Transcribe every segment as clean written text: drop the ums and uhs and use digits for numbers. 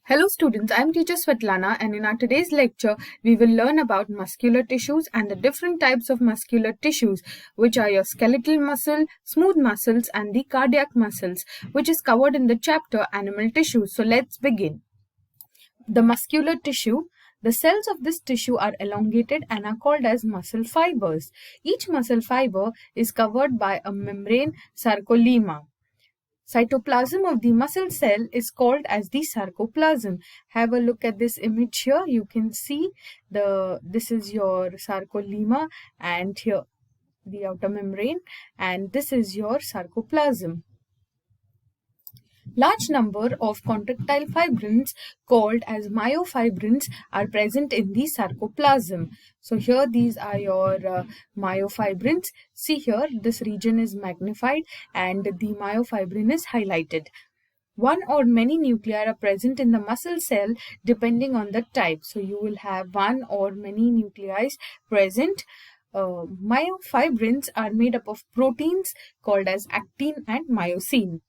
Hello students, I am teacher Svetlana and in our today's lecture, we will learn about muscular tissues and the different types of muscular tissues, which are your skeletal muscle, smooth muscles and the cardiac muscles, which is covered in the chapter Animal Tissues. So let's begin. The muscular tissue. The cells of this tissue are elongated and are called as muscle fibers. Each muscle fiber is covered by a membrane sarcolemma. Cytoplasm of the muscle cell is called as the sarcoplasm. Have a look at this image here. You can see this is your sarcolemma and here the outer membrane, and this is your sarcoplasm. Large number of contractile fibrins called as myofibrins are present in the sarcoplasm. So here these are your myofibrins. See here, this region is magnified and the myofibrin is highlighted. One or many nuclei are present in the muscle cell depending on the type. So you will have one or many nuclei present. Myofibrins are made up of proteins called as actin and myosin.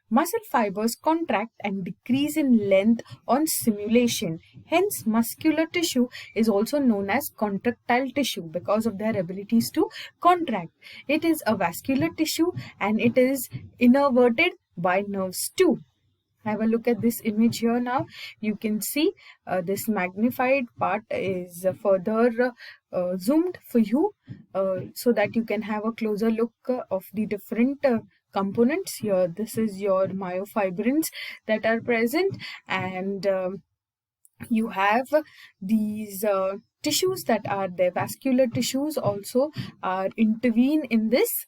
Muscle fibers contract and decrease in length on stimulation. Hence, muscular tissue is also known as contractile tissue because of their abilities to contract. It is a vascular tissue and it is innervated by nerves too. Have a look at this image here now. You can see this magnified part is further zoomed for you so that you can have a closer look of the different components here. This is your myofibrins that are present, and you have these tissues that are there. Vascular tissues also are intervene in this.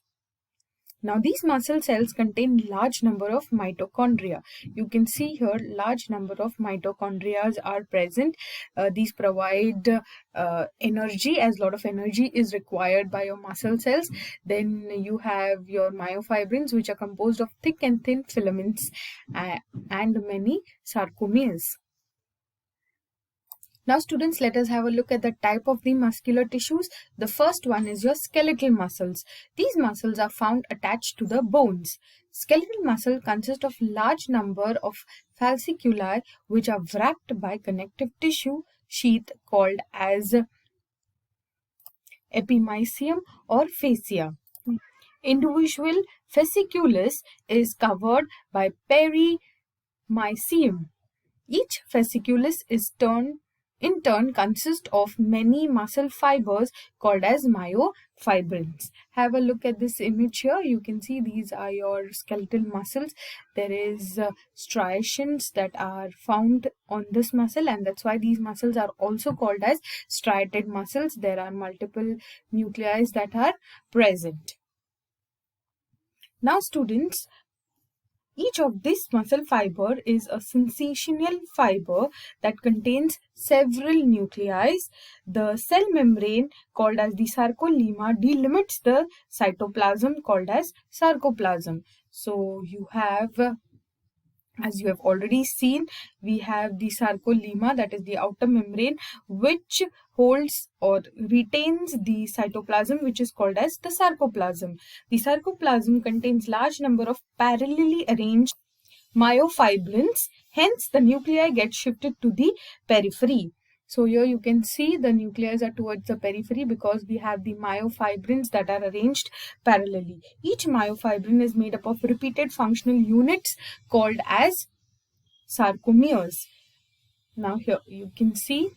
Now these muscle cells contain large number of mitochondria. You can see here large number of mitochondria are present. These provide energy, as a lot of energy is required by your muscle cells. Then you have your myofibrins, which are composed of thick and thin filaments and many sarcomeres. Now students, let us have a look at the type of the muscular tissues. The first one is your skeletal muscles. These muscles are found attached to the bones. Skeletal muscle consists of large number of fasciculi which are wrapped by connective tissue sheath called as epimysium or fascia. Individual fasciculus is covered by perimysium. Each fasciculus is in turn consists of many muscle fibers called as myofibrins. Have a look at this image here. You can see these are your skeletal muscles. There is striations that are found on this muscle, and that's why these muscles are also called as striated muscles. There are multiple nuclei that are present. Now students, each of this muscle fiber is a sensational fiber that contains several nuclei. The cell membrane called as the sarcolemma delimits the cytoplasm called as sarcoplasm. So you have, as you have already seen, we have the sarcolemma, that is the outer membrane, which holds or retains the cytoplasm, which is called as the sarcoplasm. The sarcoplasm contains large number of parallelly arranged myofibrins. Hence, the nuclei get shifted to the periphery. So here you can see the nuclei are towards the periphery because we have the myofibrins that are arranged parallelly. Each myofibrin is made up of repeated functional units called as sarcomeres. Now here you can see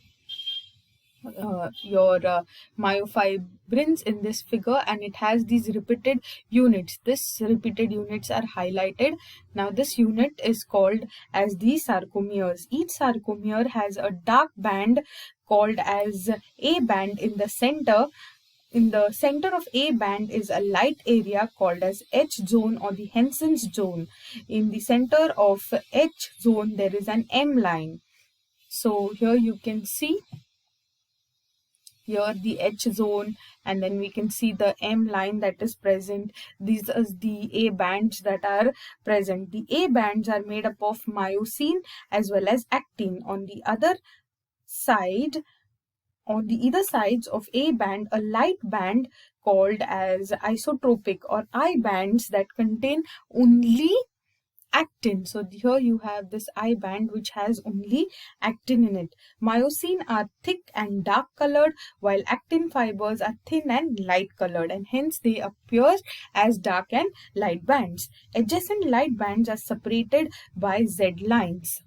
your myofibrins in this figure, and it has these repeated units. This repeated units are highlighted. Now this unit is called as the sarcomeres. Each sarcomere has a dark band called as A band in the center. In the center of A band is a light area called as H zone or the Hensen's zone. In the center of H zone there is an M line. So here you can see here the H zone, and then we can see the M line that is present. These are the A bands that are present. The A bands are made up of myosin as well as actin. On the other side, on the either sides of A band, a light band called as isotropic or I bands that contain only actin. So here you have this eye band which has only actin in it. Myosin are thick and dark colored, while actin fibers are thin and light colored, and hence they appear as dark and light bands. Adjacent light bands are separated by Z lines.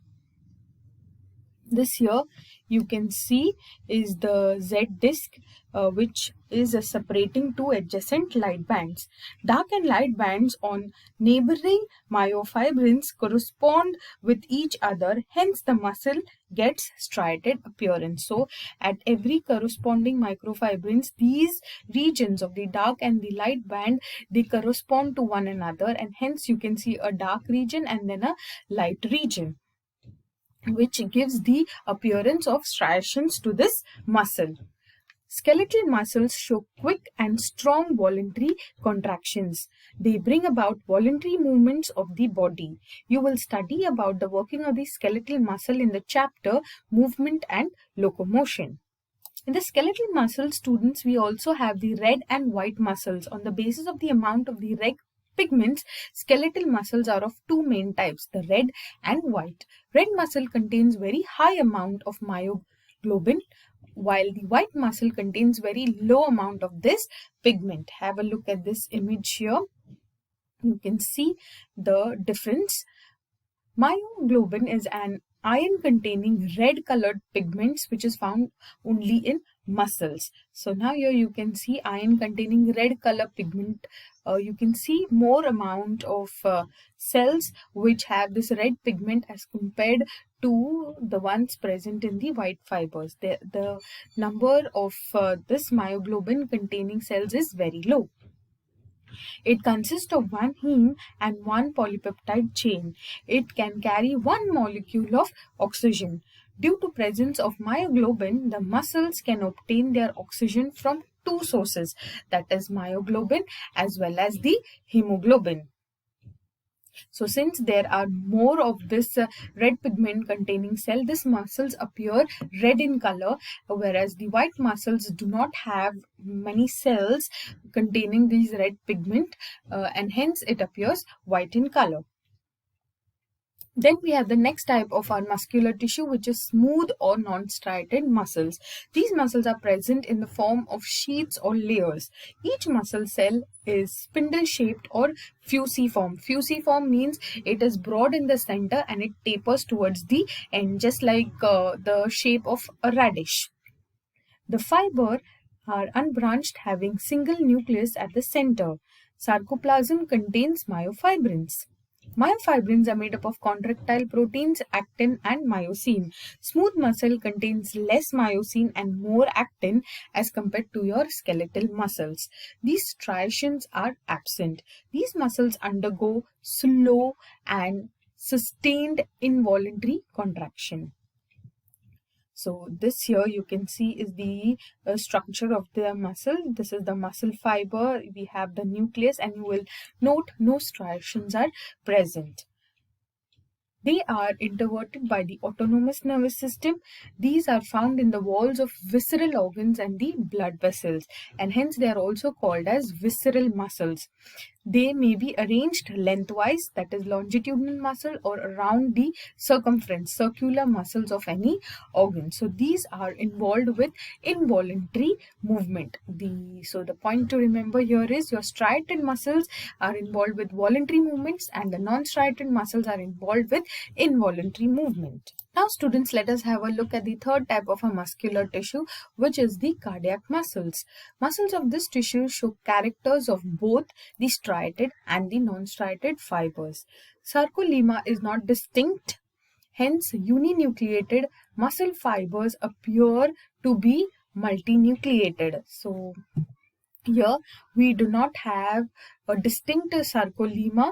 This here you can see is the Z disc, which is separating two adjacent light bands. Dark and light bands on neighboring myofibrins correspond with each other, hence the muscle gets striated appearance. So at every corresponding microfibrins, these regions of the dark and the light band, they correspond to one another, and hence you can see a dark region and then a light region, which gives the appearance of striations to this muscle. Skeletal muscles show quick and strong voluntary contractions. They bring about voluntary movements of the body. You will study about the working of the skeletal muscle in the chapter Movement and Locomotion. In the skeletal muscle, students, we also have the red and white muscles. On the basis of the amount of the red pigments, skeletal muscles are of two main types, the red and white. Red muscle contains very high amount of myoglobin, while the white muscle contains very low amount of this pigment. Have a look at this image here. You can see the difference. Myoglobin is an iron containing red colored pigments which is found only in muscles. So now here you can see iron containing red color pigment. You can see more amount of cells which have this red pigment as compared to the ones present in the white fibers. The number of this myoglobin containing cells is very low. It consists of one heme and one polypeptide chain. It can carry one molecule of oxygen. Due to presence of myoglobin, the muscles can obtain their oxygen from two sources, that is myoglobin as well as the hemoglobin. So since there are more of this red pigment containing cell, these muscles appear red in color, whereas the white muscles do not have many cells containing these red pigment, and hence it appears white in color. Then we have the next type of our muscular tissue, which is smooth or non-striated muscles. These muscles are present in the form of sheaths or layers. Each muscle cell is spindle-shaped or fusiform. Fusiform means it is broad in the center and it tapers towards the end, just like the shape of a radish. The fiber are unbranched, having single nucleus at the center. Sarcoplasm contains myofibrins. Myofibrins are made up of contractile proteins, actin and myosin. Smooth muscle contains less myosin and more actin as compared to your skeletal muscles. These striations are absent. These muscles undergo slow and sustained involuntary contraction. So this here you can see is the structure of the muscle. This is the muscle fiber. We have the nucleus, and you will note no striations are present. They are innervated by the autonomous nervous system. These are found in the walls of visceral organs and the blood vessels, and hence they are also called as visceral muscles. They may be arranged lengthwise, that is longitudinal muscle, or around the circumference, circular muscles of any organ. So these are involved with involuntary movement. So the point to remember here is your striated muscles are involved with voluntary movements and the non-striated muscles are involved with involuntary movement. Now students, let us have a look at the third type of a muscular tissue, which is the cardiac muscles. Muscles of this tissue show characters of both the striated and the non-striated fibers. Sarcolemma is not distinct, hence uninucleated muscle fibers appear to be multinucleated. So here we do not have a distinct sarcolemma.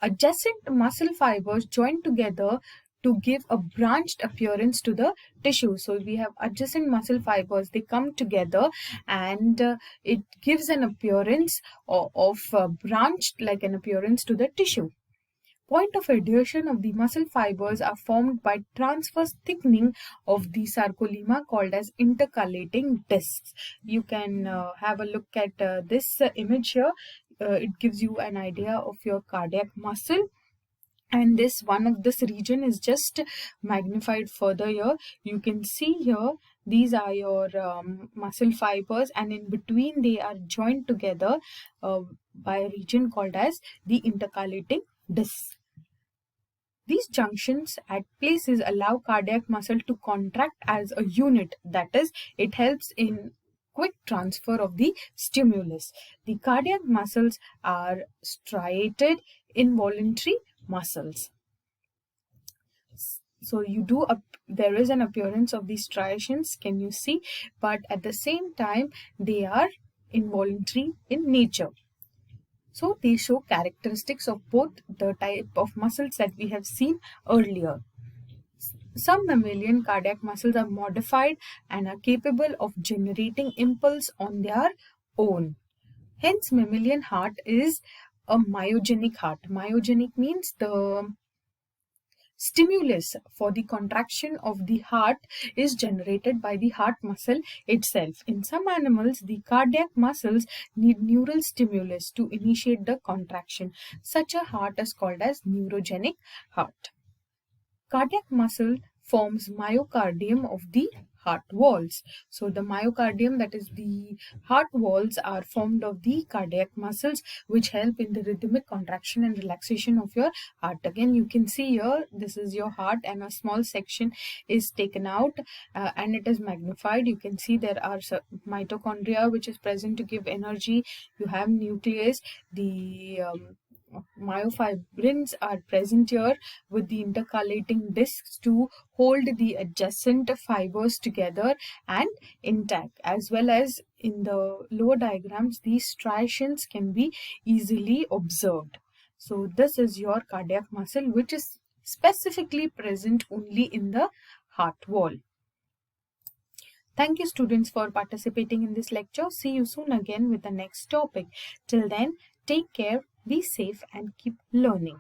Adjacent muscle fibers join together to give a branched appearance to the tissue. So we have adjacent muscle fibers, they come together and it gives an appearance of branched like an appearance to the tissue. Point of adhesion of the muscle fibers are formed by transverse thickening of the sarcolemma called as intercalating discs. You can have a look at this image here. It gives you an idea of your cardiac muscle. and this one of this region is just magnified further here. You can see here these are your muscle fibers, and in between they are joined together by a region called as the intercalating disc. These junctions at places allow cardiac muscle to contract as a unit, that is, it helps in quick transfer of the stimulus. The cardiac muscles are striated involuntary muscles. So there is an appearance of these striations, can you see? But at the same time, they are involuntary in nature. So they show characteristics of both the type of muscles that we have seen earlier. Some mammalian cardiac muscles are modified and are capable of generating impulse on their own. Hence, mammalian heart is a myogenic heart. Myogenic means the stimulus for the contraction of the heart is generated by the heart muscle itself. In some animals, the cardiac muscles need neural stimulus to initiate the contraction. Such a heart is called as neurogenic heart. Cardiac muscle forms myocardium of the heart walls. So the myocardium, that is the heart walls, are formed of the cardiac muscles which help in the rhythmic contraction and relaxation of your heart. Again, you can see here this is your heart and a small section is taken out and it is magnified. You can see there are mitochondria which is present to give energy. You have nucleus. The myofibrins are present here with the intercalating discs to hold the adjacent fibers together and intact. As well as in the lower diagrams, these striations can be easily observed. So this is your cardiac muscle, which is specifically present only in the heart wall. Thank you, students, for participating in this lecture. See you soon again with the next topic. Till then, take care, be safe, and keep learning.